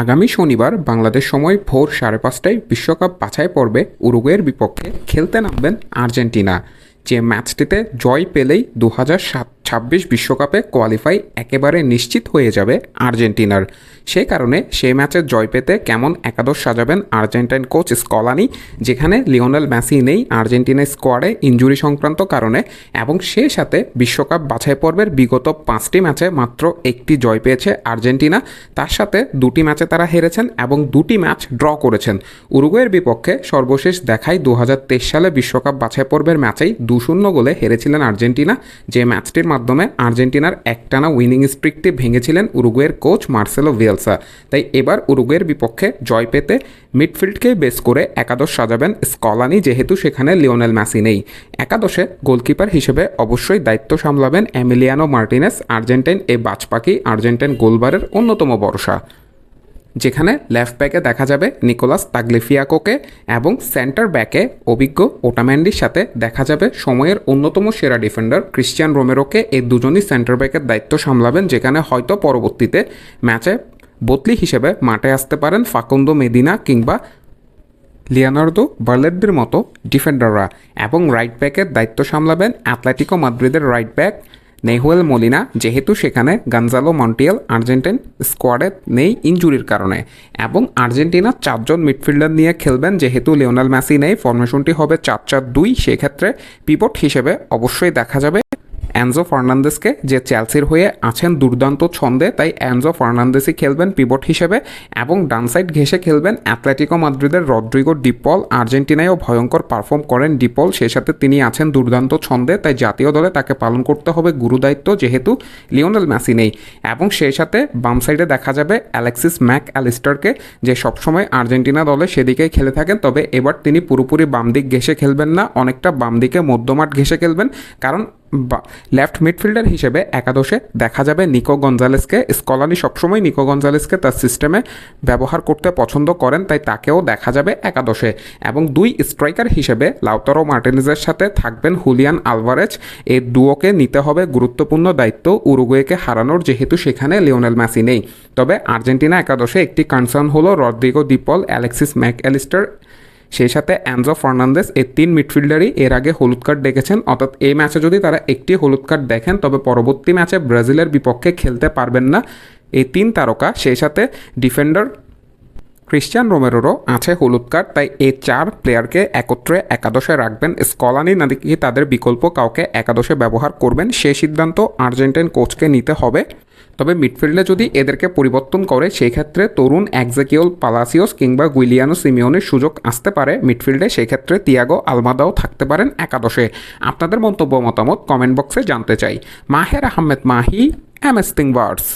আগামী শনিবার বাংলাদেশ সময় ভোর 5:30টায় বিশ্বকাপ বাছাই পর্বে উরুগুয়ের বিপক্ষে খেলতে নামবেন আর্জেন্টিনা, যে ম্যাচটিতে জয় পেলেই 2026 বিশ্বকাপে কোয়ালিফাই একেবারে নিশ্চিত হয়ে যাবে আর্জেন্টিনার। সেই কারণে সেই ম্যাচে জয় পেতে কেমন একাদশ সাজাবেন আর্জেন্টাইন কোচ স্কলানি, যেখানে লিওনেল মেসি নেই আর্জেন্টিনা স্কোয়াডে ইনজুরি সংক্রান্ত কারণে, এবং সেই সাথে বিশ্বকাপ বাছাই পর্বের বিগত 5টি ম্যাচে মাত্র একটি জয় পেয়েছে আর্জেন্টিনা। তার সাথে 2টি ম্যাচে তারা হেরেছেন এবং 2টি ম্যাচ ড্র করেছেন। উরুগুয়ের বিপক্ষে সর্বশেষ দেখায় 2023 সালে বিশ্বকাপ বাছাই পর্বের ম্যাচেই 2-0 গোলে হেরেছিলেন আর্জেন্টিনা, যে ম্যাচটির মাধ্যমে আর্জেন্টিনার একটানা উইনিং স্ট্রিকটি ভেঙেছিলেন উরুগুয়ের কোচ মার্সেলো ভিয়েলসা। তাই এবার উরুগুয়ের বিপক্ষে জয় পেতে মিডফিল্ডকে বেস করে একাদশ সাজাবেন স্কলানি, যেহেতু সেখানে লিওনেল মেসি নেই। একাদশে গোলকিপার হিসেবে অবশ্যই দায়িত্ব সামলাবেন এমিলিয়ানো মার্টিনেস, আর্জেন্টাইন এই বাজপাখি আর্জেন্টাইন গোলবারের অন্যতম ভরসা। যেখানে লেফট ব্যাকে দেখা যাবে নিকোলাস তাগলিফিয়াকোকে এবং সেন্টার ব্যাকে অভিজ্ঞ ওটাম্যান্ডির সাথে দেখা যাবে সময়ের অন্যতম সেরা ডিফেন্ডার ক্রিশ্চিয়ান রোমেরোকে। এই দুজনই সেন্টার ব্যাকের দায়িত্ব সামলাবেন, যেখানে হয়তো পরবর্তীতে ম্যাচে বদলি হিসেবে মাঠে আসতে পারেন ফাকুন্দো মেদিনা কিংবা লিওনার্দো বার্লেটদের মতো ডিফেন্ডাররা। এবং রাইট ব্যাকের দায়িত্ব সামলাবেন অ্যাটলেটিকো মাদ্রিদের রাইট ব্যাক নেহুয়েল মলিনা, যেহেতু সেখানে গঞ্জালো মন্টিয়েল আর্জেন্টাইন স্কোয়াডে নেই ইনজুরির কারণে। এবং আর্জেন্টিনা 4 জন মিডফিল্ডার নিয়ে খেলবেন, যেহেতু লিওনেল মেসি নেই। ফরমেশনটি হবে 4-4-2। সেক্ষেত্রে পিভট হিসেবে অবশ্যই দেখা যাবে এনজো ফার্নান্দেসকে, যে চেলসির হয়ে আছেন দুর্দান্ত ছন্দে, তাই এনজো ফার্নান্দেসই খেলবেন পিভট হিসেবে। এবং ডান সাইড ঘেঁষে খেলবেন অ্যাটলেটিকো মাদ্রিদের রদ্রিগো ডিপল। আর্জেন্টিনায়ও ভয়ঙ্কর পারফর্ম করেন ডিপল, সেই সাথে তিনি আছেন দুর্দান্ত ছন্দে, তাই জাতীয় দলে তাকে পালন করতে হবে গুরুদায়িত্ব, যেহেতু লিওনেল মেসি নেই। এবং সেই সাথে বাম সাইডে দেখা যাবে অ্যালেক্সিস ম্যাক অ্যালিস্টারকে, যে সবসময় আর্জেন্টিনা দলে সেদিকেই খেলে থাকেন, তবে এবার তিনি পুরোপুরি বাম দিক ঘেঁষে খেলবেন না, অনেকটা বাম দিকে মধ্যমাঠ ঘেঁষে খেলবেন, কারণ লেফট মিডফিল্ডার হিসেবে একাদশে দেখা যাবে নিকো গঞ্জালেসকে। স্কলানি সবসময় নিকো গঞ্জালেসকে তার সিস্টেমে ব্যবহার করতে পছন্দ করেন, তাই তাকেও দেখা যাবে একাদশে। এবং 2 স্ট্রাইকার হিসেবে লাউতারো মার্টিনেজের সাথে থাকবেন হুলিয়ান আলভারেজ। এই ডুয়োকে নিতে হবে গুরুত্বপূর্ণ দায়িত্ব উরুগুয়েকে হারানোর, যেহেতু সেখানে লিওনেল মেসি নেই। তবে আর্জেন্টিনা একাদশে একটি কনসার্ন হলো Rodrigo De Paul, Alexis Mac Allister, সেই সাথে এনজো ফার্নান্দেস। এই 3 মিডফিল্ডারই এর আগে হলুদ কার্ড দেখেছেন, অর্থাৎ এই ম্যাচে যদি তারা একটি হলুদ কার্ড দেখেন তবে পরবর্তী ম্যাচে ব্রাজিলের বিপক্ষে খেলতে পারবেন না এই 3 তারকা। সেই সাথে ডিফেন্ডার ক্রিশ্চিয়ান রোমেরোরও আছে হলুদ কার্ড, তাই এই 4 প্লেয়ারকে একত্রে একাদশে রাখবেন স্কলানি, নাকি তাদের বিকল্প কাউকে একাদশে ব্যবহার করবেন সেই সিদ্ধান্ত আর্জেন্টাইন কোচকে নিতে হবে। তবে মিডফিল্ডে যদি এদেরকে পরিবর্তন করে সেই ক্ষেত্রে তরুণ এক্সেকিওল পালাসিওস কিংবা গুইলিয়ানো সিমিওনের সুযোগ আসতে পারে মিডফিল্ডে, সেই ক্ষেত্রে তিয়াগো আলমাদাও থাকতে পারেন একাদশে। আপনাদের মন্তব্য মতামত কমেন্ট বক্সে জানতে চাই। মাহের আহমেদ মাহি, এমএস থিংবার্স।